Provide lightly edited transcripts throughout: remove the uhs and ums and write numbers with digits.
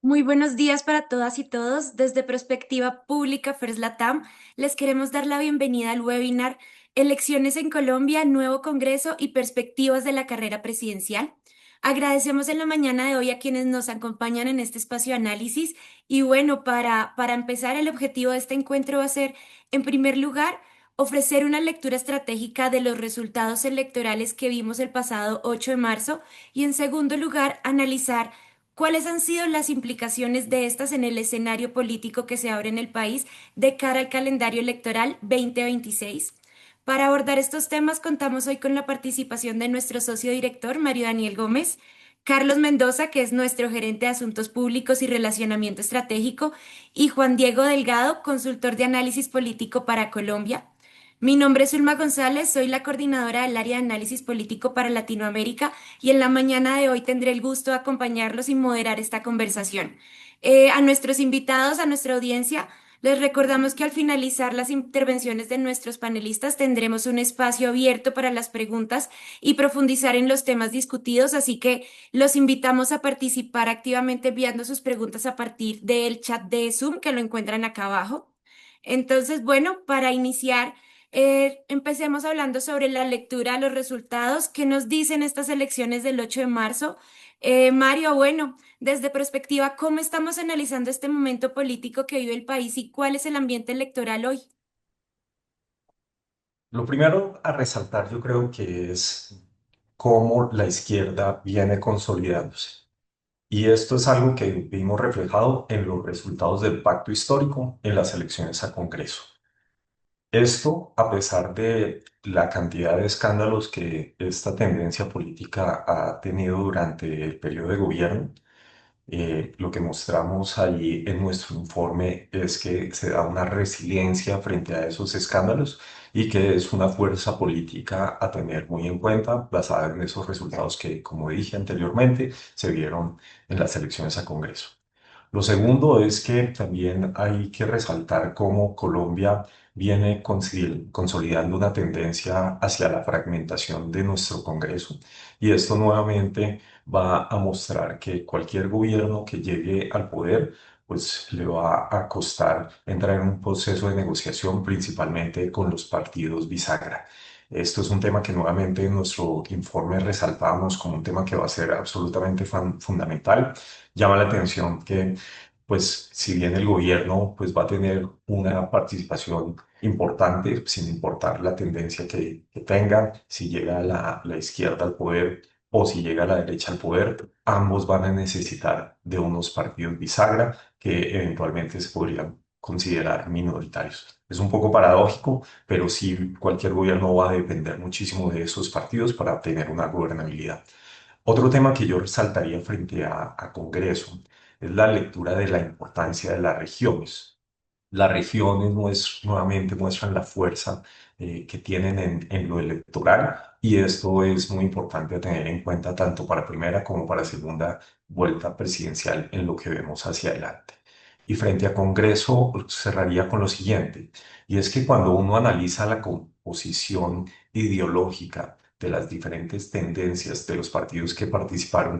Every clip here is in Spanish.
Muy buenos días para todas y todos. Desde Perspectiva Pública First Latam, les queremos dar la bienvenida al webinar Elecciones en Colombia, Nuevo Congreso y Perspectivas de la Carrera Presidencial. Agradecemos en la mañana de hoy a quienes nos acompañan en este espacio de análisis. Y bueno, para empezar, el objetivo de este encuentro va a ser, en primer lugar, ofrecer una lectura estratégica de los resultados electorales que vimos el pasado 8 de marzo y, en segundo lugar, analizar ¿cuáles han sido las implicaciones de estas en el escenario político que se abre en el país de cara al calendario electoral 2026? Para abordar estos temas contamos hoy con la participación de nuestro socio director, Mario Daniel Gómez, Carlos Mendoza, que es nuestro gerente de Asuntos Públicos y Relacionamiento Estratégico, y Juan Diego Delgado, consultor de análisis político para Colombia. Mi nombre es Ulma González, soy la coordinadora del área de análisis político para Latinoamérica y en la mañana de hoy tendré el gusto de acompañarlos y moderar esta conversación. A nuestros invitados, a nuestra audiencia, les recordamos que al finalizar las intervenciones de nuestros panelistas tendremos un espacio abierto para las preguntas y profundizar en los temas discutidos, así que los invitamos a participar activamente enviando sus preguntas a partir del chat de Zoom que lo encuentran acá abajo. Entonces, bueno, para iniciar... empecemos hablando sobre la lectura de los resultados. ¿Qué nos dicen estas elecciones del 8 de marzo? Mario, bueno, desde perspectiva, ¿cómo estamos analizando este momento político que vive el país y cuál es el ambiente electoral hoy? Lo primero a resaltar yo creo que es cómo la izquierda viene consolidándose. Y esto es algo que vimos reflejado en los resultados del pacto histórico en las elecciones a Congreso. Esto a pesar de la cantidad de escándalos que esta tendencia política ha tenido durante el periodo de gobierno. Lo que mostramos ahí en nuestro informe es que se da una resiliencia frente a esos escándalos y que es una fuerza política a tener muy en cuenta, basada en esos resultados que, como dije anteriormente, se vieron en las elecciones a Congreso. Lo segundo es que también hay que resaltar cómo Colombia viene consolidando una tendencia hacia la fragmentación de nuestro Congreso y esto nuevamente va a mostrar que cualquier gobierno que llegue al poder pues le va a costar entrar en un proceso de negociación principalmente con los partidos bisagra. Esto es un tema que nuevamente en nuestro informe resaltamos como un tema que va a ser absolutamente fundamental. Llama la atención que, pues, si bien el gobierno, pues, va a tener una participación importante, sin importar la tendencia que tenga, si llega la izquierda al poder o si llega la derecha al poder, ambos van a necesitar de unos partidos bisagra que eventualmente se podrían considerar minoritarios. Es un poco paradójico, pero sí cualquier gobierno va a depender muchísimo de esos partidos para tener una gobernabilidad. Otro tema que yo resaltaría frente a Congreso es la lectura de la importancia de las regiones. Las regiones nuevamente muestran la fuerza que tienen en lo electoral y esto es muy importante a tener en cuenta tanto para primera como para segunda vuelta presidencial en lo que vemos hacia adelante. Y frente a Congreso cerraría con lo siguiente, y es que cuando uno analiza la composición ideológica de las diferentes tendencias de los partidos que participaron,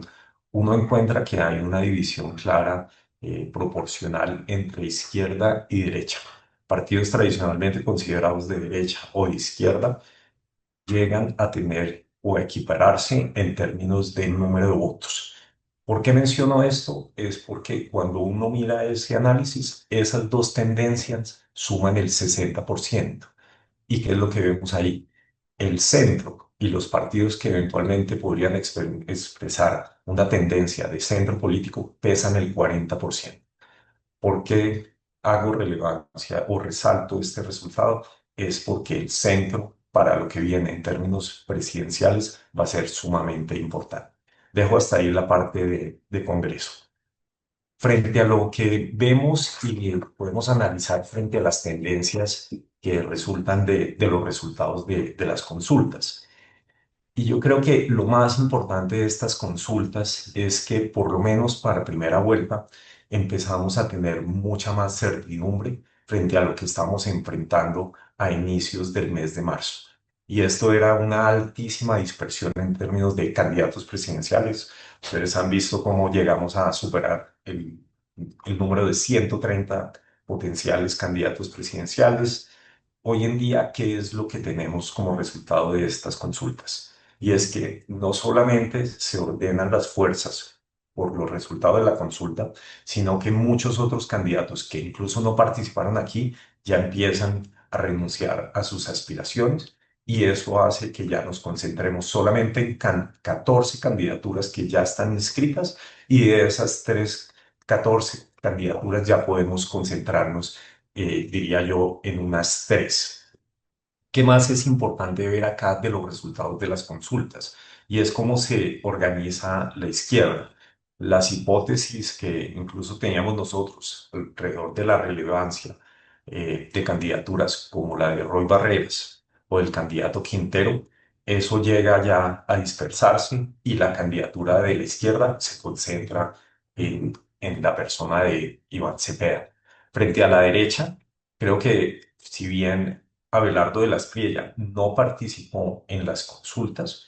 uno encuentra que hay una división clara proporcional entre izquierda y derecha. Partidos tradicionalmente considerados de derecha o de izquierda llegan a tener o a equipararse en términos de número de votos. ¿Por qué menciono esto? Es porque cuando uno mira ese análisis, esas dos tendencias suman el 60%. ¿Y qué es lo que vemos ahí? El centro y los partidos que eventualmente podrían expresar una tendencia de centro político pesan el 40%. ¿Por qué hago relevancia o resalto este resultado? Es porque el centro para lo que viene en términos presidenciales va a ser sumamente importante. Dejo hasta ahí la parte de Congreso. Frente a lo que vemos y podemos analizar frente a las tendencias que resultan de los resultados de las consultas. Y yo creo que lo más importante de estas consultas es que por lo menos para primera vuelta empezamos a tener mucha más certidumbre frente a lo que estamos enfrentando a inicios del mes de marzo. Y esto era una altísima dispersión en términos de candidatos presidenciales. Ustedes han visto cómo llegamos a superar el el número de 130 potenciales candidatos presidenciales. Hoy en día, ¿qué es lo que tenemos como resultado de estas consultas? Y es que no solamente se ordenan las fuerzas por los resultados de la consulta, sino que muchos otros candidatos que incluso no participaron aquí ya empiezan a renunciar a sus aspiraciones y eso hace que ya nos concentremos solamente en 14 candidaturas que ya están inscritas y de esas 14 candidaturas ya podemos concentrarnos, diría yo, en unas tres. ¿Qué más es importante ver acá de los resultados de las consultas? Y es cómo se organiza la izquierda. Las hipótesis que incluso teníamos nosotros alrededor de la relevancia de candidaturas como la de Roy Barreras o el candidato Quintero, eso llega ya a dispersarse y la candidatura de la izquierda se concentra en la persona de Iván Cepeda. Frente a la derecha, creo que si bien Abelardo de la Espriella no participó en las consultas,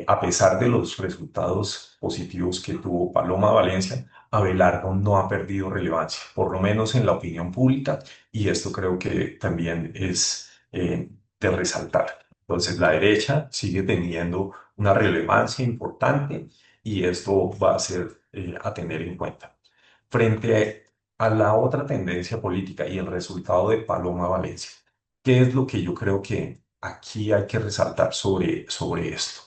a pesar de los resultados positivos que tuvo Paloma Valencia, Abelardo no ha perdido relevancia, por lo menos en la opinión pública, y esto creo que también es de resaltar. Entonces, la derecha sigue teniendo una relevancia importante y esto va a ser a tener en cuenta. Frente a la otra tendencia política y el resultado de Paloma Valencia, ¿qué es lo que yo creo que aquí hay que resaltar sobre esto?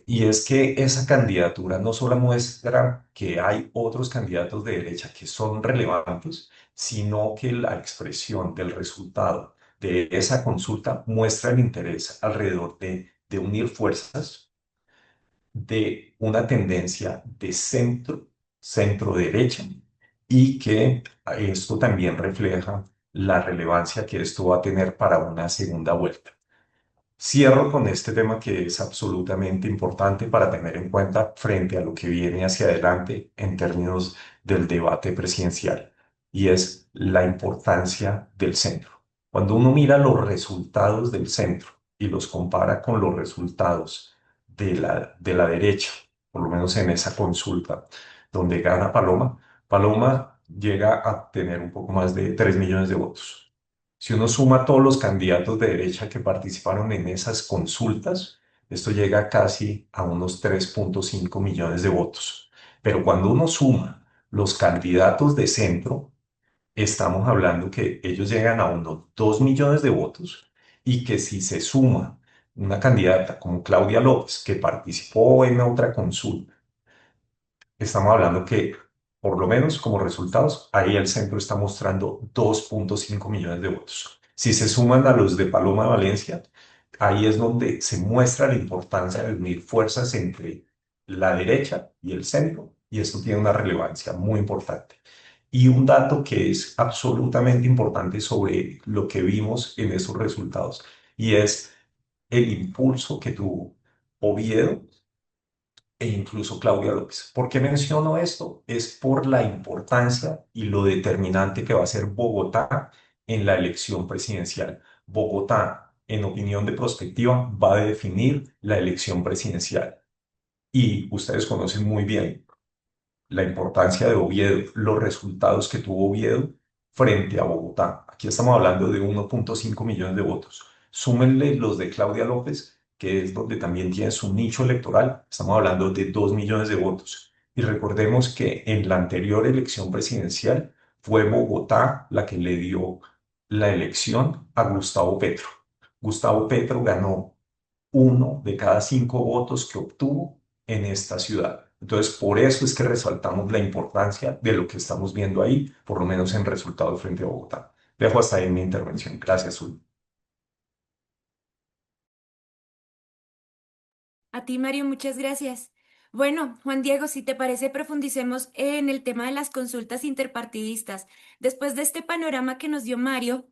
Y es que esa candidatura no solo muestra que hay otros candidatos de derecha que son relevantes, sino que la expresión del resultado de esa consulta muestra el interés alrededor de unir fuerzas de una tendencia de centro, centro derecha, y que esto también refleja la relevancia que esto va a tener para una segunda vuelta. Cierro con este tema que es absolutamente importante para tener en cuenta frente a lo que viene hacia adelante en términos del debate presidencial, y es la importancia del centro. Cuando uno mira los resultados del centro y los compara con los resultados de la derecha, por lo menos en esa consulta donde gana Paloma, Paloma llega a tener un poco más de 3 millones de votos. Si uno suma todos los candidatos de derecha que participaron en esas consultas, esto llega casi a unos 3,5 millones de votos. Pero cuando uno suma los candidatos de centro, estamos hablando que ellos llegan a unos 2 millones de votos y que si se suma una candidata como Claudia López, que participó en otra consulta, estamos hablando que, por lo menos como resultados, ahí el centro está mostrando 2,5 millones de votos. Si se suman a los de Paloma Valencia, ahí es donde se muestra la importancia de unir fuerzas entre la derecha y el centro, y esto tiene una relevancia muy importante. Y un dato que es absolutamente importante sobre lo que vimos en esos resultados, y es el impulso que tuvo Oviedo e incluso Claudia López. ¿Por qué menciono esto? Es por la importancia y lo determinante que va a ser Bogotá en la elección presidencial. Bogotá, en opinión de Prospectiva, va a definir la elección presidencial. Y ustedes conocen muy bien la importancia de Oviedo, los resultados que tuvo Oviedo frente a Bogotá. Aquí estamos hablando de 1,5 millones de votos. Súmenle los de Claudia López, que es donde también tiene su nicho electoral. Estamos hablando de 2 millones de votos. Y recordemos que en la anterior elección presidencial fue Bogotá la que le dio la elección a Gustavo Petro. Gustavo Petro ganó 1 de cada 5 votos que obtuvo en esta ciudad. Entonces, por eso es que resaltamos la importancia de lo que estamos viendo ahí, por lo menos en resultados frente a Bogotá. Dejo hasta ahí mi intervención. Gracias, Zul. A ti, Mario, muchas gracias. Bueno, Juan Diego, si te parece, profundicemos en el tema de las consultas interpartidistas. Después de este panorama que nos dio Mario,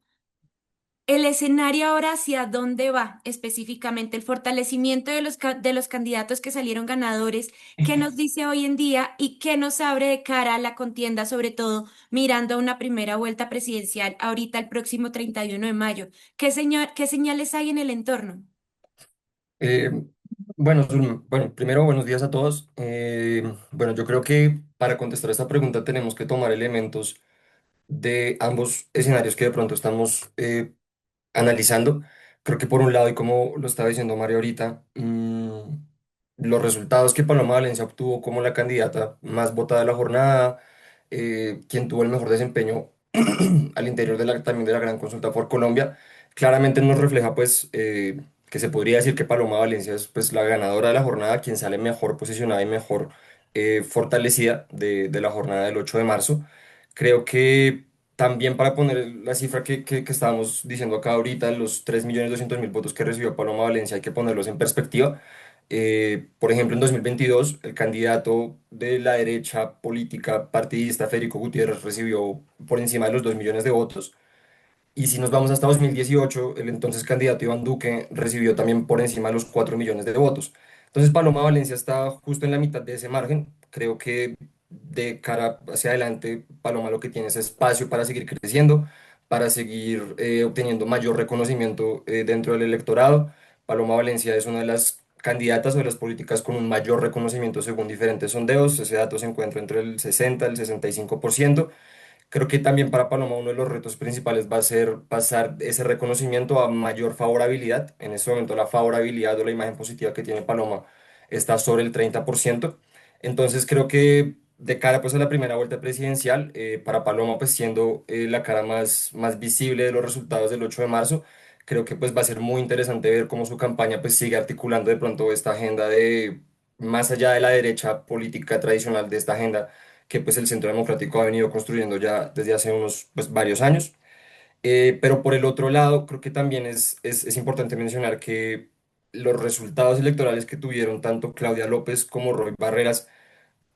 el escenario ahora hacia dónde va específicamente, el fortalecimiento de de los candidatos que salieron ganadores, qué nos dice hoy en día y qué nos abre de cara a la contienda, sobre todo mirando a una primera vuelta presidencial ahorita el próximo 31 de mayo. ¿Qué señales hay en el entorno? Bueno, bueno, primero buenos días a todos. Bueno, yo creo que para contestar esta pregunta tenemos que tomar elementos de ambos escenarios que de pronto estamos analizando. Creo que por un lado, y como lo estaba diciendo Mario ahorita, los resultados que Paloma Valencia obtuvo como la candidata más votada de la jornada, quien tuvo el mejor desempeño al interior de también de la gran consulta por Colombia, claramente nos refleja pues que se podría decir que Paloma Valencia es pues la ganadora de la jornada, quien sale mejor posicionada y mejor fortalecida de la jornada del 8 de marzo. Creo que también para poner la cifra que estábamos diciendo acá ahorita, los 3.200.000 votos que recibió Paloma Valencia, hay que ponerlos en perspectiva. Por ejemplo, en 2022, el candidato de la derecha política partidista, Federico Gutiérrez, recibió por encima de los 2 millones de votos. Y si nos vamos hasta 2018, el entonces candidato Iván Duque recibió también por encima de los 4 millones de votos. Entonces Paloma Valencia está justo en la mitad de ese margen. Creo que de cara hacia adelante, Paloma lo que tiene es espacio para seguir creciendo, para seguir obteniendo mayor reconocimiento dentro del electorado. Paloma Valencia es una de las candidatas o de las políticas con un mayor reconocimiento según diferentes sondeos. Ese dato se encuentra entre el 60 y el 65%. Creo que también para Paloma uno de los retos principales va a ser pasar ese reconocimiento a mayor favorabilidad. En este momento la favorabilidad o la imagen positiva que tiene Paloma está sobre el 30%. Entonces creo que de cara pues a la primera vuelta presidencial, para Paloma pues siendo la cara más visible de los resultados del 8 de marzo, creo que pues va a ser muy interesante ver cómo su campaña pues sigue articulando de pronto esta agenda de más allá de la derecha política tradicional de esta agenda que pues el Centro Democrático ha venido construyendo ya desde hace unos pues, varios años. Pero por el otro lado, creo que también es importante mencionar que los resultados electorales que tuvieron tanto Claudia López como Roy Barreras,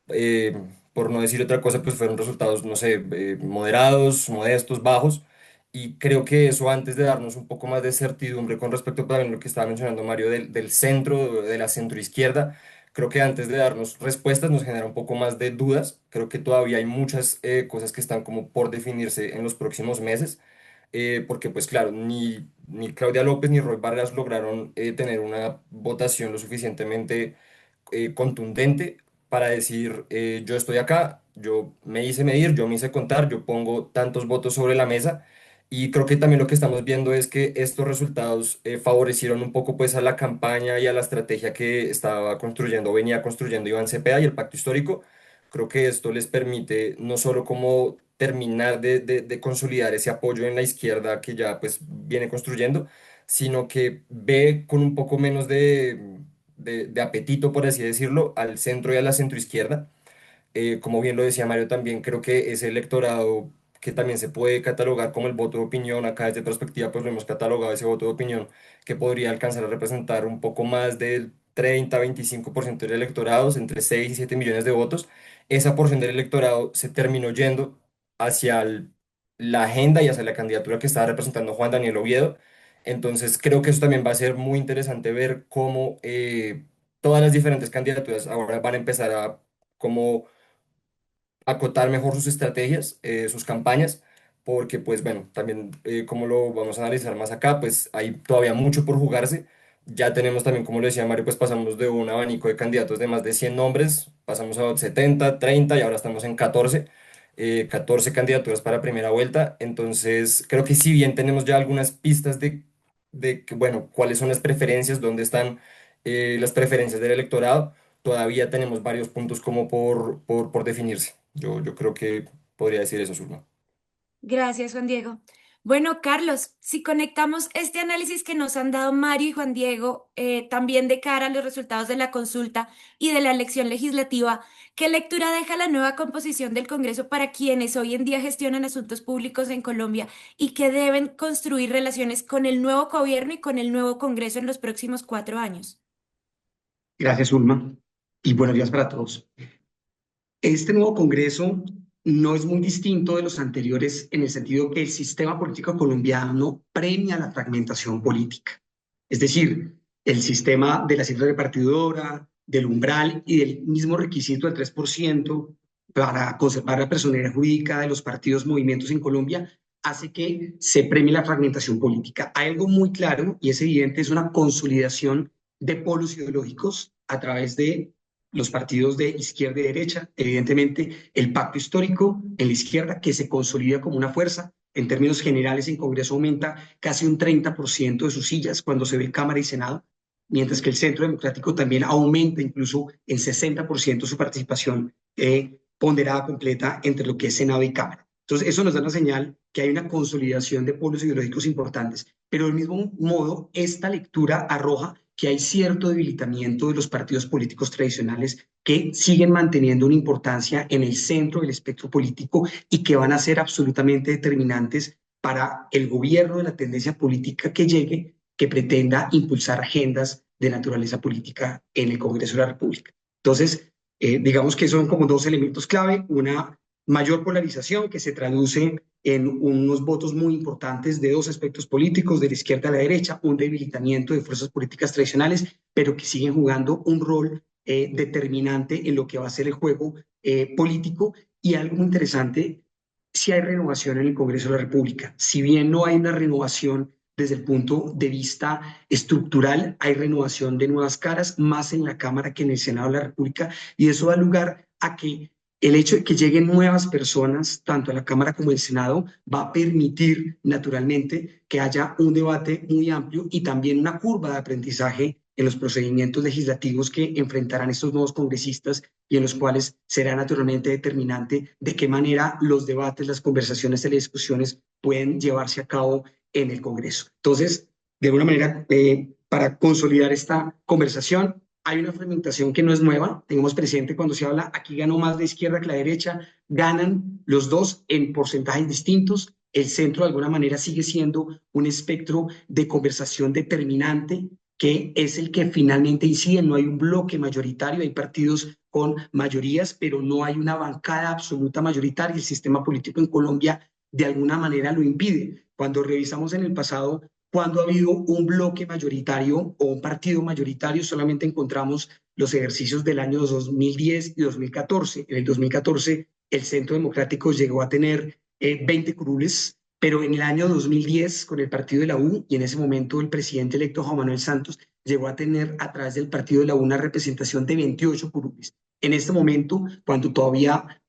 eh, por no decir otra cosa, pues fueron resultados, no sé, moderados, modestos, bajos. Y creo que eso, antes de darnos un poco más de certidumbre con respecto también a lo que estaba mencionando Mario del centro, de la centroizquierda, creo que antes de darnos respuestas nos genera un poco más de dudas. Creo que todavía hay muchas cosas que están como por definirse en los próximos meses, porque pues claro, ni Claudia López ni Roy Vargas lograron tener una votación lo suficientemente contundente para decir, yo estoy acá, yo me hice medir, yo me hice contar, yo pongo tantos votos sobre la mesa. Y creo que también lo que estamos viendo es que estos resultados favorecieron un poco pues a la campaña y a la estrategia que estaba construyendo, venía construyendo Iván Cepeda y el Pacto Histórico. Creo que esto les permite no solo como terminar de consolidar ese apoyo en la izquierda que ya pues viene construyendo, sino que ve con un poco menos de apetito, por así decirlo, al centro y a la centroizquierda. Como bien lo decía Mario, también creo que ese electorado que también se puede catalogar como el voto de opinión, acá desde perspectiva pues lo hemos catalogado ese voto de opinión que podría alcanzar a representar un poco más del 30-25% del electorado, entre 6 y 7 millones de votos. Esa porción del electorado se terminó yendo hacia la agenda y hacia la candidatura que estaba representando Juan Daniel Oviedo. Entonces creo que eso también va a ser muy interesante ver cómo todas las diferentes candidaturas ahora van a empezar a como acotar mejor sus estrategias, sus campañas, porque pues bueno, también como lo vamos a analizar más acá, pues hay todavía mucho por jugarse. Ya tenemos también, como lo decía Mario, pues pasamos de un abanico de candidatos de más de 100 nombres, pasamos a 70, 30 y ahora estamos en 14, 14 candidaturas para primera vuelta. Entonces, creo que si bien tenemos ya algunas pistas de que, bueno, cuáles son las preferencias, dónde están las preferencias del electorado, todavía tenemos varios puntos como por definirse. Yo creo que podría decir eso, Zulma. Gracias, Juan Diego. Bueno, Carlos, si conectamos este análisis que nos han dado Mario y Juan Diego, también de cara a los resultados de la consulta y de la elección legislativa, ¿qué lectura deja la nueva composición del Congreso para quienes hoy en día gestionan asuntos públicos en Colombia y que deben construir relaciones con el nuevo gobierno y con el nuevo Congreso en los próximos 4 años? Gracias, Ulma. Y buenos días para todos. Este nuevo Congreso no es muy distinto de los anteriores en el sentido que el sistema político colombiano premia la fragmentación política. Es decir, el sistema de la cifra repartidora, del umbral y del mismo requisito del 3% para conservar la personería jurídica de los partidos, movimientos en Colombia, hace que se premie la fragmentación política. Hay algo muy claro y es evidente, es una consolidación de polos ideológicos a través de los partidos de izquierda y derecha, evidentemente el pacto histórico en la izquierda que se consolida como una fuerza. En términos generales, en Congreso aumenta casi un 30% de sus sillas cuando se ve Cámara y Senado, mientras que el Centro Democrático también aumenta incluso en 60% su participación ponderada completa entre lo que es Senado y Cámara. Entonces, eso nos da una señal que hay una consolidación de polos ideológicos importantes, pero del mismo modo, esta lectura arroja que hay cierto debilitamiento de los partidos políticos tradicionales que siguen manteniendo una importancia en el centro del espectro político y que van a ser absolutamente determinantes para el gobierno de la tendencia política que llegue, que pretenda impulsar agendas de naturaleza política en el Congreso de la República. Entonces, digamos que son como dos elementos clave, una mayor polarización que se traduce en unos votos muy importantes de dos aspectos políticos, de la izquierda a la derecha, un debilitamiento de fuerzas políticas tradicionales, pero que siguen jugando un rol determinante en lo que va a ser el juego político. Y algo muy interesante, si hay renovación en el Congreso de la República. Si bien no hay una renovación desde el punto de vista estructural, hay renovación de nuevas caras, más en la Cámara que en el Senado de la República, y eso da lugar a que el hecho de que lleguen nuevas personas, tanto a la Cámara como al Senado, va a permitir naturalmente que haya un debate muy amplio y también una curva de aprendizaje en los procedimientos legislativos que enfrentarán estos nuevos congresistas y en los cuales será naturalmente determinante de qué manera los debates, las conversaciones y las discusiones pueden llevarse a cabo en el Congreso. Entonces, de alguna manera, para consolidar esta conversación, hay una fragmentación que no es nueva. Tengamos presente cuando se habla, aquí ganó más la izquierda que la derecha, ganan los dos en porcentajes distintos. El centro de alguna manera sigue siendo un espectro de conversación determinante que es el que finalmente incide. No hay un bloque mayoritario, hay partidos con mayorías, pero no hay una bancada absoluta mayoritaria. El sistema político en Colombia de alguna manera lo impide. Cuando revisamos en el pasado cuando ha habido un bloque mayoritario o un partido mayoritario, solamente encontramos los ejercicios del año 2010 y 2014. En el 2014, el Centro Democrático llegó a tener 20 curules, pero en el año 2010, con el partido de la U, y en ese momento el presidente electo Juan Manuel Santos llegó a tener a través del partido de la U una representación de 28 curules. En este momento, cuando todavía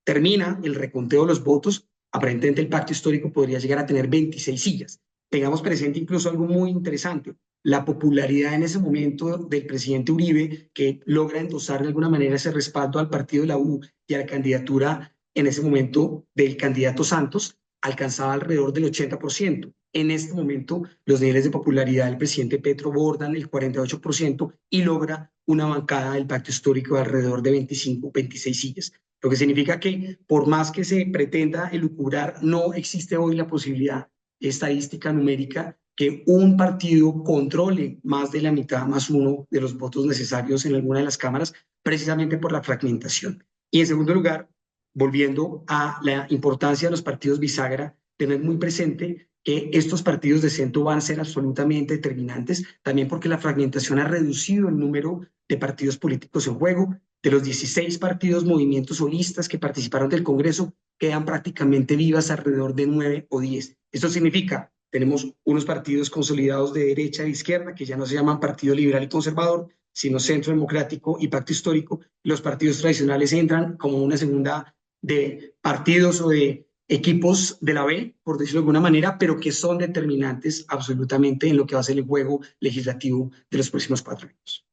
termina el reconteo de los votos, aparentemente el pacto histórico podría llegar a tener 26 sillas. Tengamos presente incluso algo muy interesante, la popularidad en ese momento del presidente Uribe, que logra endosar de alguna manera ese respaldo al partido de la U y a la candidatura en ese momento del candidato Santos, alcanzaba alrededor del 80%. En este momento, los niveles de popularidad del presidente Petro bordan el 48% y logra una bancada del pacto histórico de alrededor de 25, 26 sillas. Lo que significa que por más que se pretenda elucubrar, no existe hoy la posibilidad estadística numérica que un partido controle más de la mitad más uno de los votos necesarios en alguna de las cámaras, precisamente por la fragmentación. Y en segundo lugar, volviendo a la importancia de los partidos bisagra, tener muy presente que estos partidos de centro van a ser absolutamente determinantes, también porque la fragmentación ha reducido el número de partidos políticos en juego. De los 16 partidos, movimientos solistas que participaron del Congreso, quedan prácticamente vivas alrededor de 9 o 10. Esto significa, tenemos unos partidos consolidados de derecha e izquierda, que ya no se llaman Partido Liberal y Conservador, sino Centro Democrático y Pacto Histórico. Los partidos tradicionales entran como una segunda de partidos o de equipos de la B, por decirlo de alguna manera, pero que son determinantes absolutamente en lo que va a ser el juego legislativo de los próximos 4 años.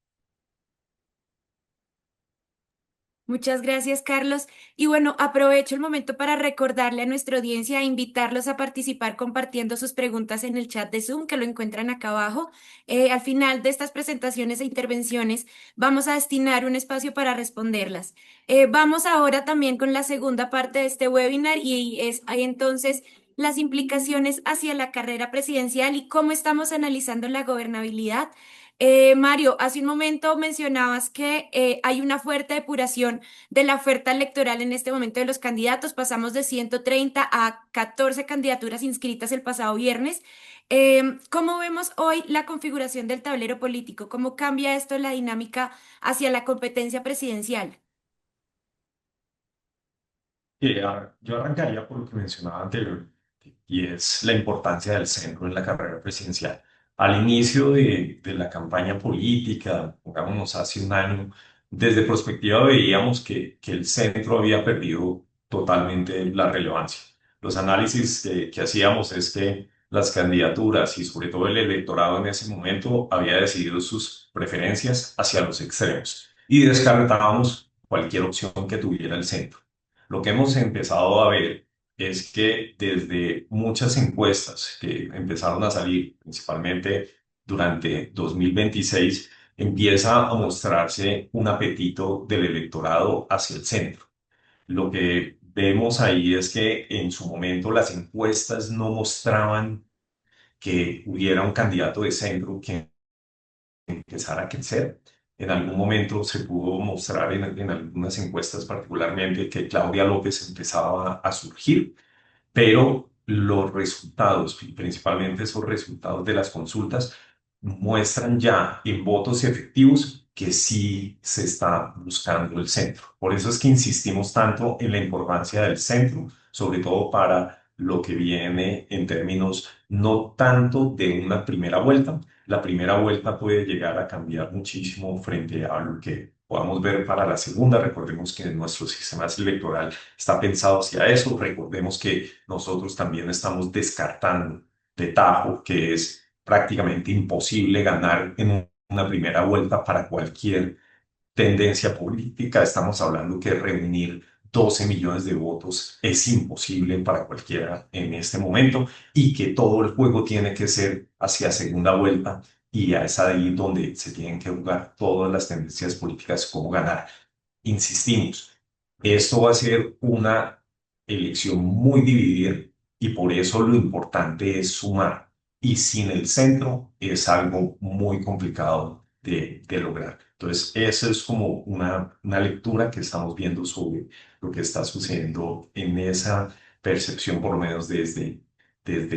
Muchas gracias, Carlos. Y bueno, aprovecho el momento para recordarle a nuestra audiencia e invitarlos a participar compartiendo sus preguntas en el chat de Zoom, que lo encuentran acá abajo. Al final de estas presentaciones e intervenciones, vamos a destinar un espacio para responderlas. Vamos ahora también con la segunda parte de este webinar y hay entonces las implicaciones hacia la carrera presidencial y cómo estamos analizando la gobernabilidad. Mario, hace un momento mencionabas que hay una fuerte depuración de la oferta electoral en este momento de los candidatos. Pasamos de 130 a 14 candidaturas inscritas el pasado viernes. ¿Cómo vemos hoy la configuración del tablero político? ¿Cómo cambia esto la dinámica hacia la competencia presidencial? Yo arrancaría por lo que mencionaba anteriormente, y es la importancia del centro en la carrera presidencial. Al inicio de la campaña política, pongámonos hace un año, desde perspectiva veíamos que el centro había perdido totalmente la relevancia. Los análisis que hacíamos es que las candidaturas y sobre todo el electorado en ese momento había decidido sus preferencias hacia los extremos y descartábamos cualquier opción que tuviera el centro. Lo que hemos empezado a ver es que desde muchas encuestas que empezaron a salir, principalmente durante 2026, empieza a mostrarse un apetito del electorado hacia el centro. Lo que vemos ahí es que en su momento las encuestas no mostraban que hubiera un candidato de centro que empezara a crecer. En algún momento se pudo mostrar en algunas encuestas particularmente que Claudia López empezaba a surgir, pero los resultados, y principalmente esos resultados de las consultas, muestran ya en votos efectivos que sí se está buscando el centro. Por eso es que insistimos tanto en la importancia del centro, sobre todo para lo que viene en términos no tanto de una primera vuelta. La primera vuelta puede llegar a cambiar muchísimo frente a lo que podamos ver para la segunda. Recordemos que nuestro sistema electoral está pensado hacia eso. Recordemos que nosotros también estamos descartando de tajo que es prácticamente imposible ganar en una primera vuelta para cualquier tendencia política. Estamos hablando que reunir 12 millones de votos es imposible para cualquiera en este momento y que todo el juego tiene que ser hacia segunda vuelta y es ahí donde se tienen que jugar todas las tendencias políticas, cómo ganar. Insistimos, esto va a ser una elección muy dividida y por eso lo importante es sumar. Y sin el centro es algo muy complicado de lograr. Entonces, esa es como una lectura que estamos viendo sobre lo que está sucediendo en esa percepción, por lo menos desde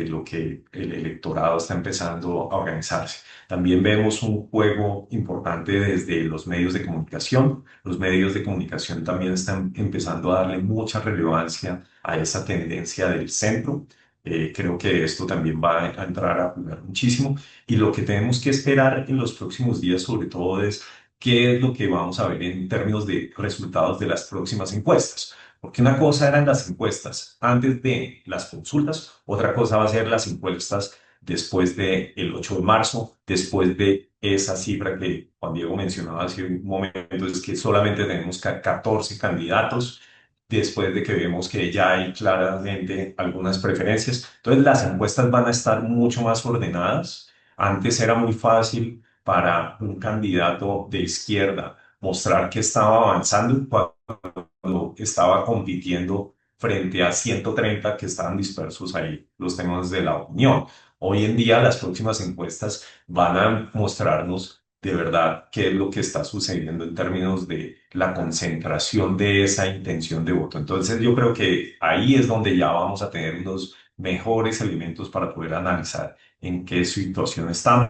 lo que el electorado está empezando a organizarse. También vemos un juego importante desde los medios de comunicación. Los medios de comunicación también están empezando a darle mucha relevancia a esa tendencia del centro. Creo que esto también va a entrar a jugar muchísimo. Y lo que tenemos que esperar en los próximos días, sobre todo, es qué es lo que vamos a ver en términos de resultados de las próximas encuestas. Porque una cosa eran las encuestas antes de las consultas, otra cosa va a ser las encuestas después del 8 de marzo, después de esa cifra que Juan Diego mencionaba hace un momento, es que solamente tenemos 14 candidatos, después de que vemos que ya hay claramente algunas preferencias. Entonces las encuestas van a estar mucho más ordenadas. Antes era muy fácil para un candidato de izquierda mostrar que estaba avanzando cuando estaba compitiendo frente a 130 que estaban dispersos ahí, los temas de la opinión. Hoy en día las próximas encuestas van a mostrarnos de verdad qué es lo que está sucediendo en términos de la concentración de esa intención de voto. Entonces yo creo que ahí es donde ya vamos a tener unos mejores elementos para poder analizar en qué situación estamos,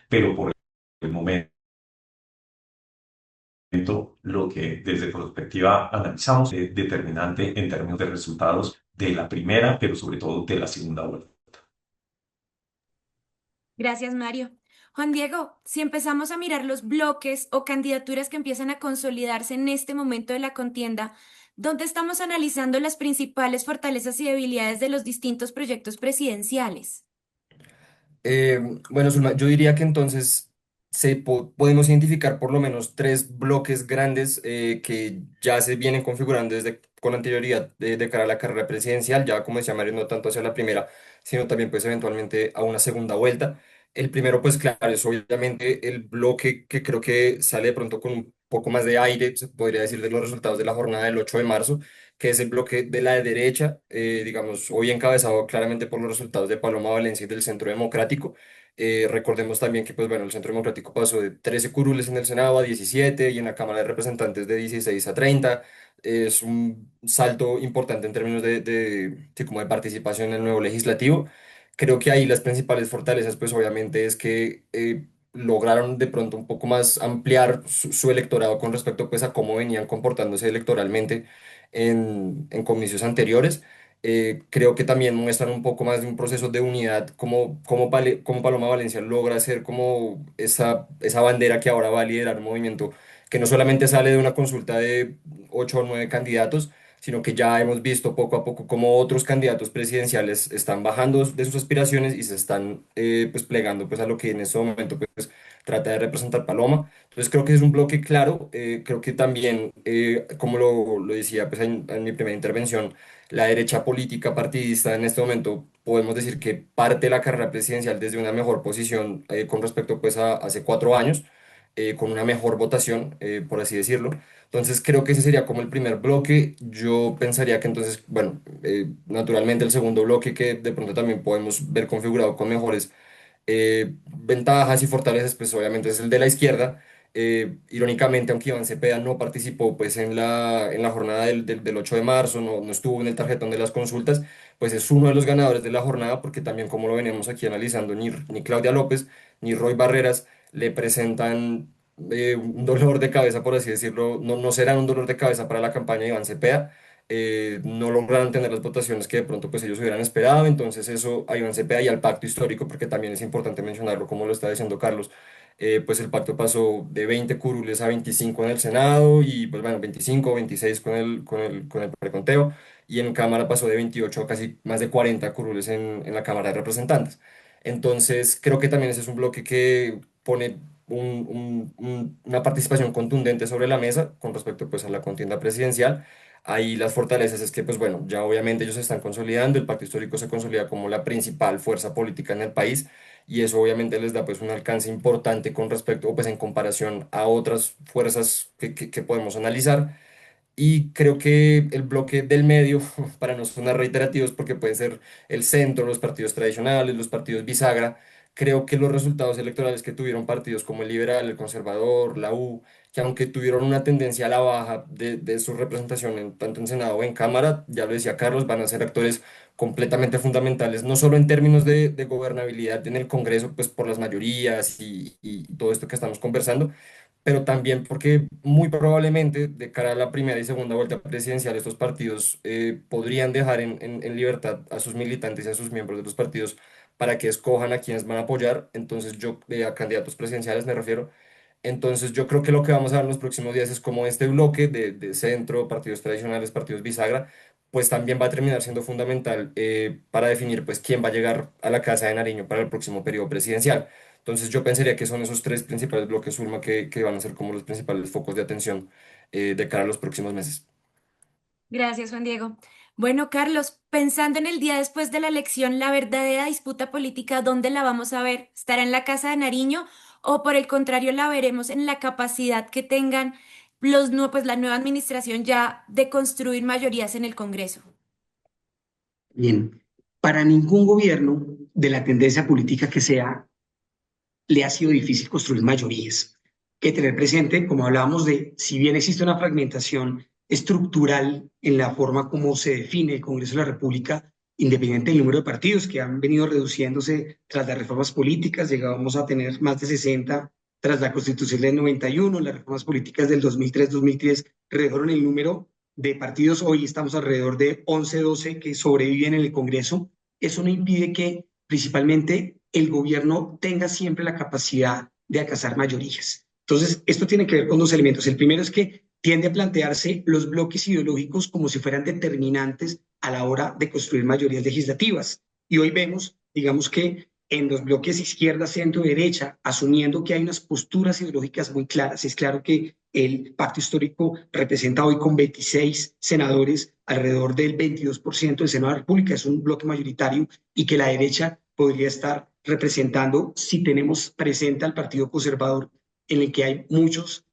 pero por el momento lo que desde perspectiva analizamos es determinante en términos de resultados de la primera, pero sobre todo de la segunda vuelta. Gracias, Mario. Juan Diego, si empezamos a mirar los bloques o candidaturas que empiezan a consolidarse en este momento de la contienda, ¿dónde estamos analizando las principales fortalezas y debilidades de los distintos proyectos presidenciales? Eh, bueno, Zulma, yo diría que entonces podemos identificar por lo menos tres bloques grandes que ya se vienen configurando desde con anterioridad de cara a la carrera presidencial, ya como decía Mario, no tanto hacia la primera, sino también pues eventualmente a una segunda vuelta. El primero, pues claro, es obviamente el bloque que creo que sale de pronto con un poco más de aire, se podría decir, de los resultados de la jornada del 8 de marzo, que es el bloque de la derecha, digamos, hoy encabezado claramente por los resultados de Paloma Valencia y del Centro Democrático. Recordemos también que, pues bueno, el Centro Democrático pasó de 13 curules en el Senado a 17 y en la Cámara de Representantes de 16 a 30. Es un salto importante en términos sí, como de participación en el nuevo legislativo. Creo que ahí las principales fortalezas, pues obviamente es que lograron de pronto un poco más ampliar su electorado con respecto pues a cómo venían comportándose electoralmente en comicios anteriores. Creo que también muestran un poco más de un proceso de unidad, como Paloma Valencia logra hacer como esa bandera que ahora va a liderar un movimiento que no solamente sale de una consulta de 8 o 9 candidatos, sino que ya hemos visto poco a poco cómo otros candidatos presidenciales están bajando de sus aspiraciones y se están pues plegando pues a lo que en este momento pues trata de representar Paloma. Entonces creo que es un bloque claro, creo que también, como lo decía pues en mi primera intervención, la derecha política partidista en este momento podemos decir que parte la carrera presidencial desde una mejor posición con respecto pues a hace 4 años, con una mejor votación, por así decirlo. Entonces creo que ese sería como el primer bloque. Yo pensaría que entonces, bueno, naturalmente el segundo bloque que de pronto también podemos ver configurado con mejores ventajas y fortalezas, pues obviamente es el de la izquierda. Irónicamente, aunque Iván Cepeda no participó pues en la jornada del 8 de marzo, no estuvo en el tarjetón de las consultas, pues es uno de los ganadores de la jornada porque también como lo veníamos aquí analizando, ni Claudia López ni Roy Barreras le presentan un dolor de cabeza, por así decirlo, no serán un dolor de cabeza para la campaña de Iván Cepeda. No lograron tener las votaciones que de pronto pues ellos hubieran esperado, entonces eso a Iván Cepeda y al pacto histórico, porque también es importante mencionarlo, como lo está diciendo Carlos, pues el pacto pasó de 20 curules a 25 en el Senado y pues bueno, 25 o 26 con el preconteo, y en Cámara pasó de 28 a casi más de 40 curules en la Cámara de Representantes. Entonces creo que también ese es un bloque que pone una participación contundente sobre la mesa con respecto pues a la contienda presidencial. Ahí las fortalezas es que, pues bueno, ya obviamente ellos se están consolidando, el pacto histórico se consolida como la principal fuerza política en el país y eso obviamente les da pues un alcance importante con respecto, o pues en comparación a otras fuerzas que podemos analizar. Y creo que el bloque del medio, para no sonar reiterativos, porque puede ser el centro, los partidos tradicionales, los partidos bisagra, creo que los resultados electorales que tuvieron partidos como el Liberal, el Conservador, la U, que aunque tuvieron una tendencia a la baja de su representación tanto en Senado o en Cámara, ya lo decía Carlos, van a ser actores completamente fundamentales, no solo en términos de gobernabilidad en el Congreso, pues por las mayorías y todo esto que estamos conversando, pero también porque muy probablemente de cara a la primera y segunda vuelta presidencial estos partidos podrían dejar en libertad a sus militantes y a sus miembros de los partidos para que escojan a quienes van a apoyar, entonces yo, a candidatos presidenciales me refiero. Entonces yo creo que lo que vamos a ver en los próximos días es como este bloque de centro, partidos tradicionales, partidos bisagra, pues también va a terminar siendo fundamental para definir pues quién va a llegar a la Casa de Nariño para el próximo periodo presidencial. Entonces yo pensaría que son esos tres principales bloques, Ulma, que van a ser como los principales focos de atención de cara a los próximos meses. Gracias, Juan Diego. Bueno, Carlos, pensando en el día después de la elección, la verdadera disputa política, ¿dónde la vamos a ver? ¿Estará en la Casa de Nariño o por el contrario la veremos en la capacidad que tengan pues la nueva administración ya de construir mayorías en el Congreso? Bien, para ningún gobierno de la tendencia política que sea, le ha sido difícil construir mayorías. Hay que tener presente, como hablábamos de, si bien existe una fragmentación estructural en la forma como se define el Congreso de la República, independiente del número de partidos que han venido reduciéndose tras las reformas políticas, llegábamos a tener más de 60 tras la Constitución del 91, las reformas políticas del 2003-2010 redujeron el número de partidos, hoy estamos alrededor de 11, 12 que sobreviven en el Congreso. Eso no impide que principalmente el gobierno tenga siempre la capacidad de alcanzar mayorías. Entonces, esto tiene que ver con dos elementos. El primero es que tiende a plantearse los bloques ideológicos como si fueran determinantes a la hora de construir mayorías legislativas. Y hoy vemos, digamos que en los bloques izquierda, centro y derecha, asumiendo que hay unas posturas ideológicas muy claras, es claro que el pacto histórico representa hoy con 26 senadores alrededor del 22% del Senado de la República, es un bloque mayoritario y que la derecha podría estar representando si tenemos presente al Partido Conservador, en el que hay muchos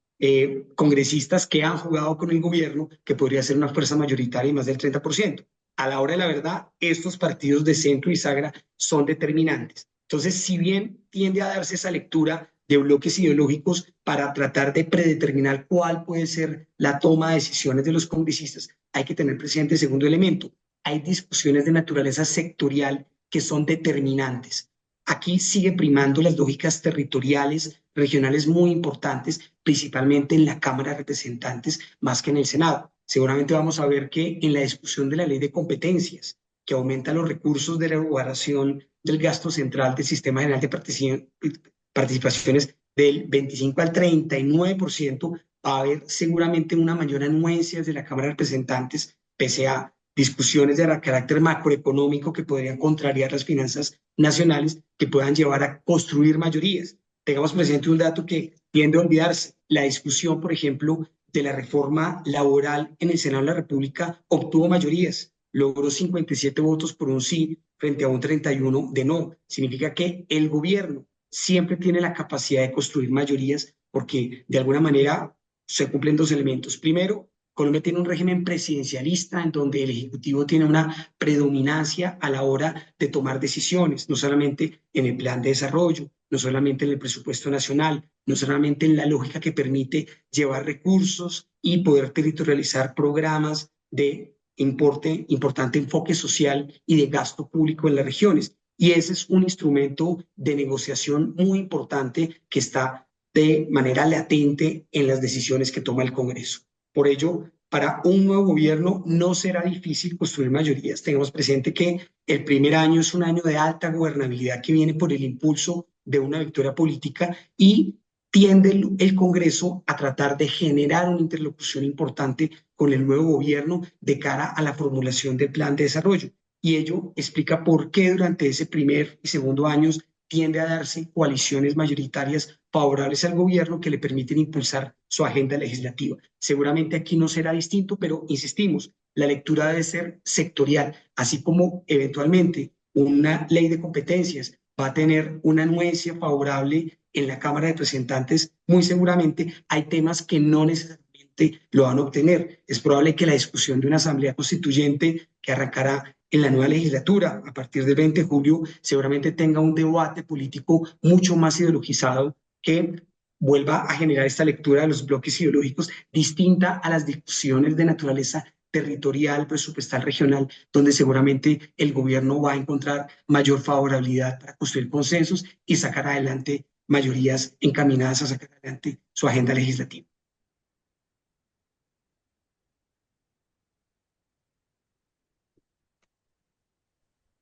congresistas que han jugado con el gobierno, que podría ser una fuerza mayoritaria de más del 30%. A la hora de la verdad, estos partidos de centro y sagra son determinantes. Entonces, si bien tiende a darse esa lectura de bloques ideológicos para tratar de predeterminar cuál puede ser la toma de decisiones de los congresistas, hay que tener presente el segundo elemento. Hay discusiones de naturaleza sectorial que son determinantes. Aquí sigue primando las lógicas territoriales, regionales muy importantes, principalmente en la Cámara de Representantes, más que en el Senado. Seguramente vamos a ver que en la discusión de la ley de competencias, que aumenta los recursos de la evaluación del gasto central del Sistema General de Participaciones del 25 al 39%, va a haber seguramente una mayor anuencia desde la Cámara de Representantes, pese a discusiones de carácter macroeconómico que podrían contrariar las finanzas nacionales, que puedan llevar a construir mayorías. Tengamos presente un dato que tiende a olvidarse. La discusión, por ejemplo, de la reforma laboral en el Senado de la República obtuvo mayorías, logró 57 votos por un sí frente a un 31 de no. Significa que el gobierno siempre tiene la capacidad de construir mayorías porque de alguna manera se cumplen dos elementos. Primero, Colombia tiene un régimen presidencialista en donde el Ejecutivo tiene una predominancia a la hora de tomar decisiones, no solamente en el plan de desarrollo, no solamente en el presupuesto nacional, no solamente en la lógica que permite llevar recursos y poder territorializar programas de importante enfoque social y de gasto público en las regiones. Y ese es un instrumento de negociación muy importante que está de manera latente en las decisiones que toma el Congreso. Por ello, para un nuevo gobierno no será difícil construir mayorías. Tengamos presente que el primer año es un año de alta gobernabilidad que viene por el impulso de una victoria política y tiende el Congreso a tratar de generar una interlocución importante con el nuevo gobierno de cara a la formulación del plan de desarrollo. Y ello explica por qué durante ese primer y segundo años tiende a darse coaliciones mayoritarias favorables al gobierno que le permiten impulsar su agenda legislativa. Seguramente aquí no será distinto, pero insistimos, la lectura debe ser sectorial, así como eventualmente una ley de competencias va a tener una anuencia favorable en la Cámara de Representantes, muy seguramente hay temas que no necesariamente lo van a obtener. Es probable que la discusión de una asamblea constituyente que arrancará en la nueva legislatura a partir del 20 de julio seguramente tenga un debate político mucho más ideologizado que vuelva a generar esta lectura de los bloques ideológicos distinta a las discusiones de naturaleza territorial, presupuestal, regional, donde seguramente el gobierno va a encontrar mayor favorabilidad para construir consensos y sacar adelante mayorías encaminadas a sacar adelante su agenda legislativa.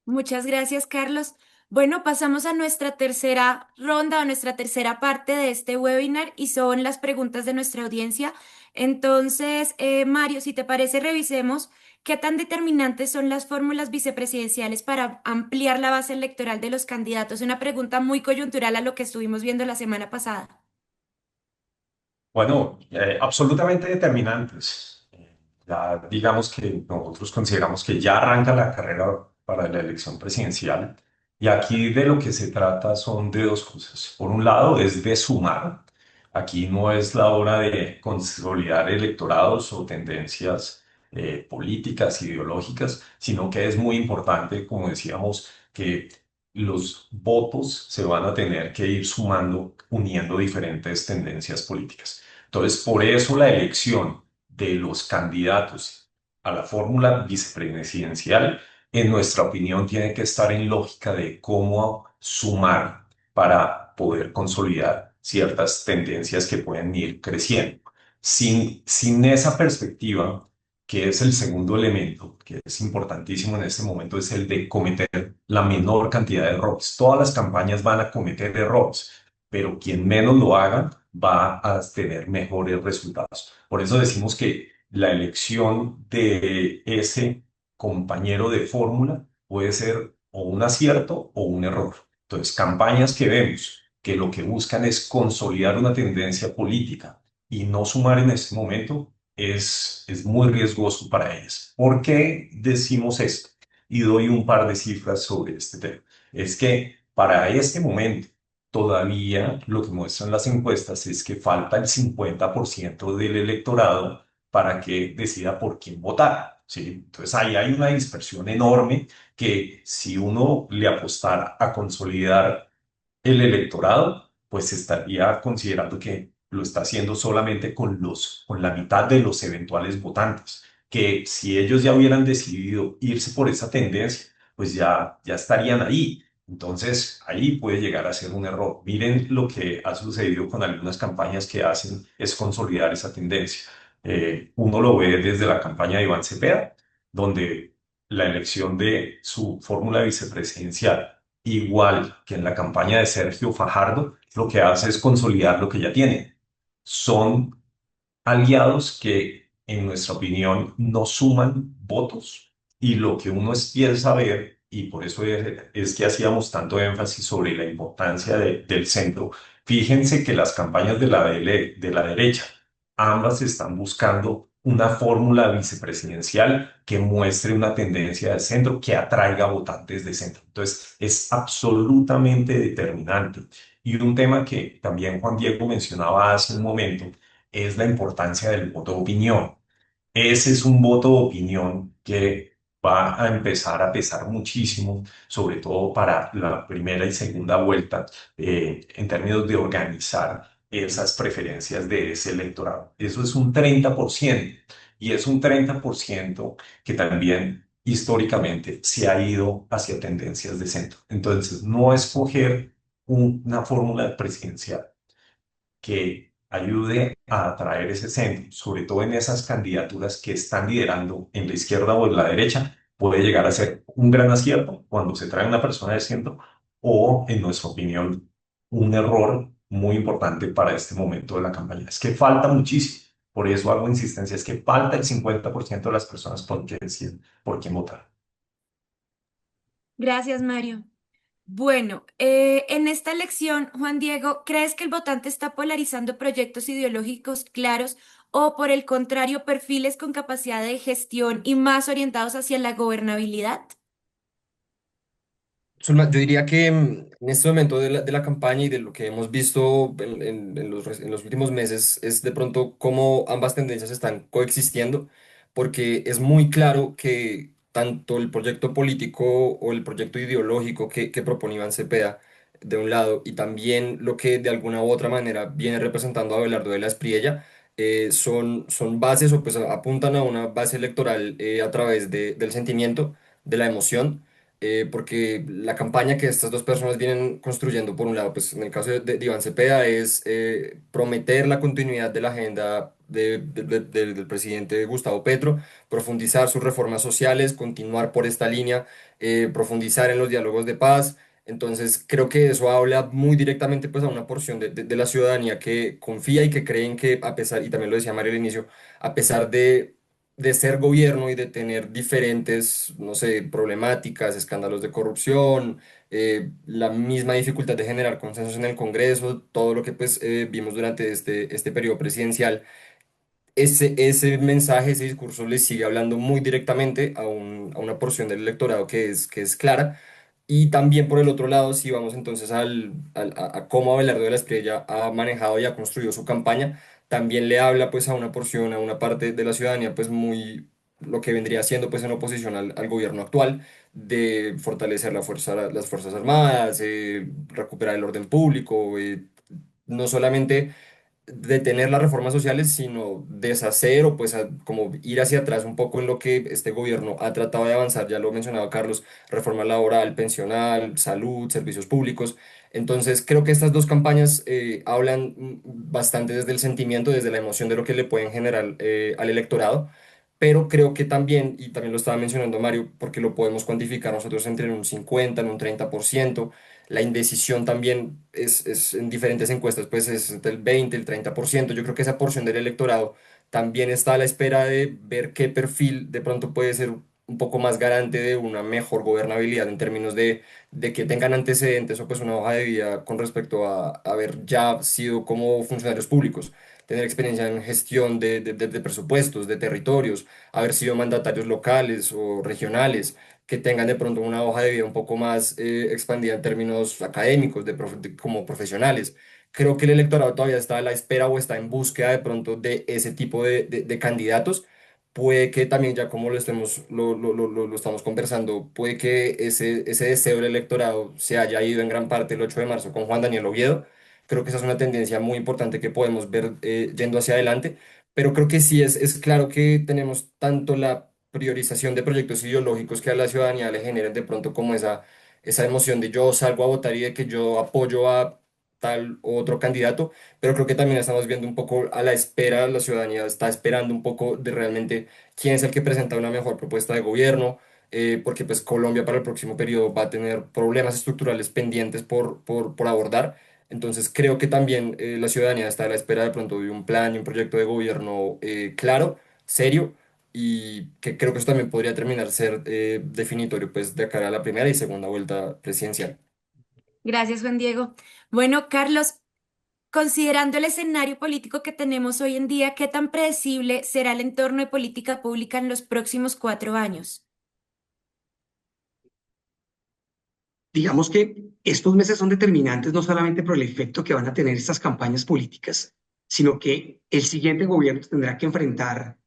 Muchas gracias, Carlos. Bueno, pasamos a nuestra tercera ronda, a nuestra tercera parte de este webinar y son las preguntas de nuestra audiencia. Entonces, Mario, si te parece, revisemos qué tan determinantes son las fórmulas vicepresidenciales para ampliar la base electoral de los candidatos. Una pregunta muy coyuntural a lo que estuvimos viendo la semana pasada. Bueno, absolutamente determinantes. Ya digamos que nosotros consideramos que ya arranca la carrera para la elección presidencial y aquí de lo que se trata son de dos cosas. Por un lado es de sumar. Aquí no es la hora de consolidar electorados o tendencias políticas, ideológicas, sino que es muy importante, como decíamos, que los votos se van a tener que ir sumando, uniendo diferentes tendencias políticas. Entonces, por eso la elección de los candidatos a la fórmula vicepresidencial, en nuestra opinión, tiene que estar en lógica de cómo sumar para poder consolidar ciertas tendencias que pueden ir creciendo. Sin esa perspectiva, que es el segundo elemento, que es importantísimo en este momento, es el de cometer la menor cantidad de errores. Todas las campañas van a cometer errores, pero quien menos lo haga va a tener mejores resultados. Por eso decimos que la elección de ese compañero de fórmula puede ser o un acierto o un error. Entonces, campañas que vemos que lo que buscan es consolidar una tendencia política y no sumar en este momento es muy riesgoso para ellas. ¿Por qué decimos esto? Y doy un par de cifras sobre este tema. Es que para este momento, todavía lo que muestran las encuestas es que falta el 50% del electorado para que decida por quién votar, ¿sí? Entonces ahí hay una dispersión enorme que si uno le apostara a consolidar el electorado, pues estaría considerando que lo está haciendo solamente con la mitad de los eventuales votantes, que si ellos ya hubieran decidido irse por esa tendencia, pues ya estarían ahí. Entonces, ahí puede llegar a ser un error. Miren lo que ha sucedido con algunas campañas que hacen es consolidar esa tendencia. Uno lo ve desde la campaña de Iván Cepeda, donde la elección de su fórmula vicepresidencial, igual que en la campaña de Sergio Fajardo, lo que hace es consolidar lo que ya tiene. Son aliados que, en nuestra opinión, no suman votos y lo que uno empieza a ver, y por eso es que hacíamos tanto énfasis sobre la importancia del centro. Fíjense que las campañas de la derecha, ambas están buscando una fórmula vicepresidencial que muestre una tendencia de centro, que atraiga votantes de centro. Entonces, es absolutamente determinante. Y un tema que también Juan Diego mencionaba hace un momento es la importancia del voto de opinión. Ese es un voto de opinión que va a empezar a pesar muchísimo, sobre todo para la primera y segunda vuelta, en términos de organizar esas preferencias de ese electorado. Eso es un 30% y es un 30% que también históricamente se ha ido hacia tendencias de centro. Entonces, no escoger una fórmula presidencial que ayude a atraer ese centro, sobre todo en esas candidaturas que están liderando en la izquierda o en la derecha, puede llegar a ser un gran acierto cuando se trae una persona de centro o, en nuestra opinión, un error muy importante para este momento de la campaña. Es que falta muchísimo. Por eso hago insistencia, es que falta el 50% de las personas por qué deciden por quién votar. Gracias, Mario. Bueno, en esta elección, Juan Diego, ¿crees que el votante está polarizando proyectos ideológicos claros o, por el contrario, perfiles con capacidad de gestión y más orientados hacia la gobernabilidad? Zulma, yo diría que en este momento de la campaña y de lo que hemos visto en los últimos meses es de pronto cómo ambas tendencias están coexistiendo, porque es muy claro que tanto el proyecto político o el proyecto ideológico que propone Iván Cepeda de un lado y también lo que de alguna u otra manera viene representando a Abelardo de la Espriella, son bases o pues apuntan a una base electoral a través del sentimiento, de la emoción, porque la campaña que estas dos personas vienen construyendo, por un lado, pues en el caso de Iván Cepeda, es prometer la continuidad de la agenda del presidente Gustavo Petro, profundizar sus reformas sociales, continuar por esta línea, profundizar en los diálogos de paz. Entonces, creo que eso habla muy directamente pues, a una porción de la ciudadanía que confía y que creen que, a pesar, y también lo decía Mario al inicio, a pesar de ser gobierno y de tener diferentes, no sé, problemáticas, escándalos de corrupción, la misma dificultad de generar consensos en el Congreso, todo lo que pues vimos durante este periodo presidencial, ese mensaje, ese discurso le sigue hablando muy directamente a una porción del electorado que es clara. Y también por el otro lado, si vamos entonces a cómo Abelardo de la Espriella ha manejado y ha construido su campaña, también le habla pues a una porción, a una parte de la ciudadanía pues muy lo que vendría siendo pues en oposición al gobierno actual, de fortalecer las Fuerzas Armadas, recuperar el orden público, no solamente detener las reformas sociales, sino deshacer o pues como ir hacia atrás un poco en lo que este gobierno ha tratado de avanzar, ya lo mencionaba Carlos, reforma laboral, pensional, salud, servicios públicos. Entonces creo que estas dos campañas hablan bastante desde el sentimiento, desde la emoción de lo que le pueden generar al electorado. Pero creo que también, y también lo estaba mencionando Mario, porque lo podemos cuantificar nosotros entre un 50 en un 30%. La indecisión también es en diferentes encuestas, pues es entre el 20, el 30%. Yo creo que esa porción del electorado también está a la espera de ver qué perfil de pronto puede ser un poco más garante de una mejor gobernabilidad en términos de que tengan antecedentes o pues una hoja de vida con respecto a haber ya sido como funcionarios públicos, tener experiencia en gestión de presupuestos, de territorios, haber sido mandatarios locales o regionales, que tengan de pronto una hoja de vida un poco más expandida en términos académicos, como profesionales. Creo que el electorado todavía está a la espera o está en búsqueda de pronto de ese tipo de candidatos. Puede que también, ya como lo estamos conversando, puede que ese deseo del electorado se haya ido en gran parte el 8 de marzo con Juan Daniel Oviedo. Creo que esa es una tendencia muy importante que podemos ver yendo hacia adelante, pero creo que sí es claro que tenemos tanto la priorización de proyectos ideológicos que a la ciudadanía le generen de pronto como esa emoción de yo salgo a votar y de que yo apoyo a tal u otro candidato, pero creo que también estamos viendo un poco a la espera, la ciudadanía está esperando un poco de realmente quién es el que presenta una mejor propuesta de gobierno, porque pues Colombia para el próximo periodo va a tener problemas estructurales pendientes por abordar. Entonces creo que también la ciudadanía está a la espera de pronto de un plan y un proyecto de gobierno claro, serio, y que creo que eso también podría terminar ser definitorio pues de cara a la primera y segunda vuelta presidencial. Gracias, Juan Diego. Bueno, Carlos, considerando el escenario político que tenemos hoy en día, ¿qué tan predecible será el entorno de política pública en los próximos 4 años? Digamos que estos meses son determinantes no solamente por el efecto que van a tener estas campañas políticas, sino que el siguiente gobierno tendrá que enfrentar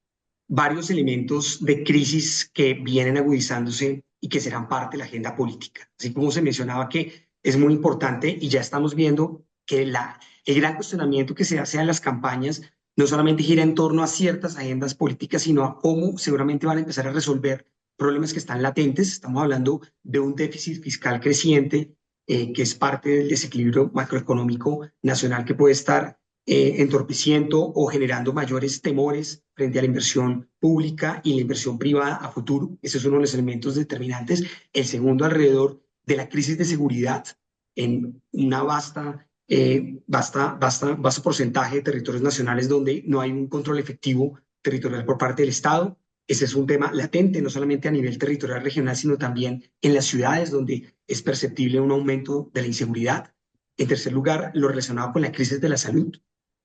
varios elementos de crisis que vienen agudizándose y que serán parte de la agenda política. Así como se mencionaba que es muy importante y ya estamos viendo que el gran cuestionamiento que se hace a las campañas no solamente gira en torno a ciertas agendas políticas, sino a cómo seguramente van a empezar a resolver problemas que están latentes. Estamos hablando de un déficit fiscal creciente que es parte del desequilibrio macroeconómico nacional que puede estar entorpeciendo o generando mayores temores frente a la inversión pública y la inversión privada a futuro. Ese es uno de los elementos determinantes. El segundo, alrededor de la crisis de seguridad en una vasto porcentaje de territorios nacionales donde no hay un control efectivo territorial por parte del Estado. Ese es un tema latente, no solamente a nivel territorial regional, sino también en las ciudades donde es perceptible un aumento de la inseguridad. En tercer lugar, lo relacionado con la crisis de la salud.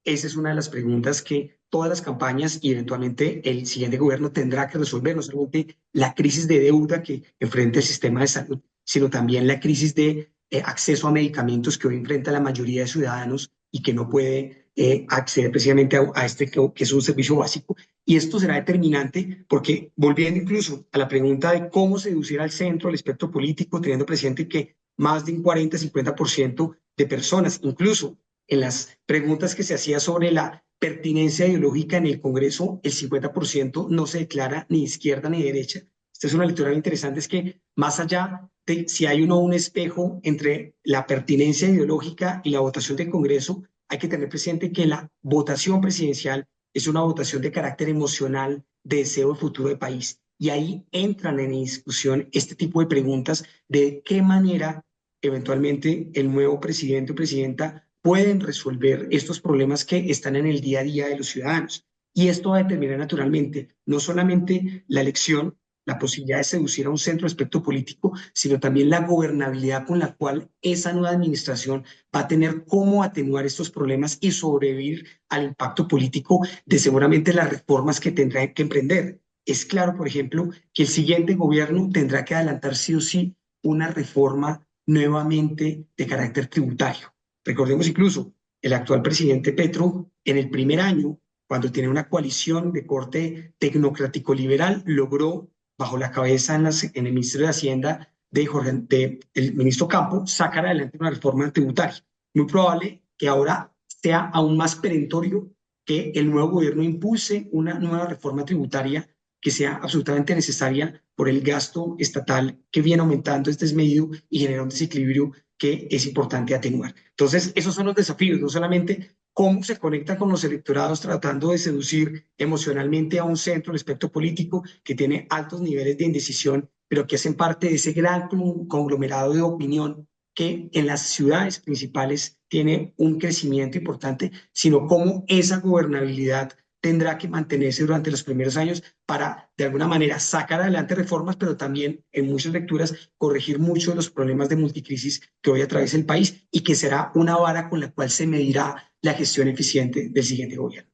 Esa es una de las preguntas que todas las campañas y eventualmente el siguiente gobierno tendrá que resolver, no solamente la crisis de deuda que enfrenta el sistema de salud, sino también la crisis de acceso a medicamentos que hoy enfrenta la mayoría de ciudadanos y que no puede acceder precisamente a este que es un servicio básico. Y esto será determinante porque, volviendo incluso a la pregunta de cómo seducir al centro, al espectro político, teniendo presente que más de un 40-50% de personas, incluso en las preguntas que se hacía sobre la pertinencia ideológica en el Congreso, el 50% no se declara ni izquierda ni derecha. Esta es una lectura interesante, es que más allá de si hay uno un espejo entre la pertinencia ideológica y la votación del Congreso, hay que tener presente que la votación presidencial es una votación de carácter emocional, de deseo de futuro de país. Y ahí entran en discusión este tipo de preguntas de qué manera eventualmente el nuevo presidente o presidenta pueden resolver estos problemas que están en el día a día de los ciudadanos. Y esto va a determinar naturalmente no solamente la elección, la posibilidad de seducir a un centro de aspecto político, sino también la gobernabilidad con la cual esa nueva administración va a tener cómo atenuar estos problemas y sobrevivir al impacto político de seguramente las reformas que tendrá que emprender. Es claro, por ejemplo, que el siguiente gobierno tendrá que adelantar sí o sí una reforma nuevamente de carácter tributario. Recordemos incluso, el actual presidente Petro, en el primer año, cuando tiene una coalición de corte tecnocrático-liberal, logró, bajo la cabeza en el Ministerio de Hacienda el ministro Campo, sacar adelante una reforma tributaria. Muy probable que ahora sea aún más perentorio que el nuevo gobierno impulse una nueva reforma tributaria que sea absolutamente necesaria por el gasto estatal que viene aumentando, es desmedido y genera un desequilibrio que es importante atenuar. Entonces, esos son los desafíos, no solamente cómo se conecta con los electorados tratando de seducir emocionalmente a un centro, el espectro político, que tiene altos niveles de indecisión, pero que hacen parte de ese gran conglomerado de opinión que en las ciudades principales tiene un crecimiento importante, sino cómo esa gobernabilidad tendrá que mantenerse durante los primeros años para, de alguna manera, sacar adelante reformas, pero también, en muchas lecturas, corregir muchos de los problemas de multicrisis que hoy atraviesa el país y que será una vara con la cual se medirá la gestión eficiente del siguiente gobierno.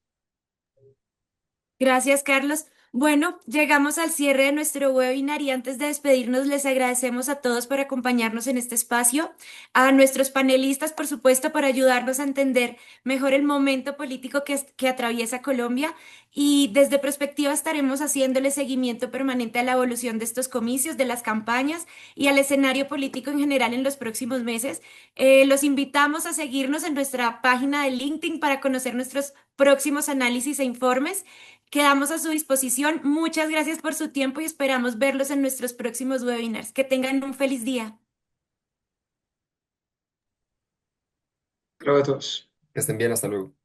Gracias, Carlos. Bueno, llegamos al cierre de nuestro webinar y antes de despedirnos les agradecemos a todos por acompañarnos en este espacio, a nuestros panelistas, por supuesto, por ayudarnos a entender mejor el momento político que atraviesa Colombia y desde Perspectiva estaremos haciéndole seguimiento permanente a la evolución de estos comicios, de las campañas y al escenario político en general en los próximos meses. Los invitamos a seguirnos en nuestra página de LinkedIn para conocer nuestros próximos análisis e informes. Quedamos a su disposición. Muchas gracias por su tiempo y esperamos verlos en nuestros próximos webinars. Que tengan un feliz día. luego a todos. Que estén bien, hasta luego.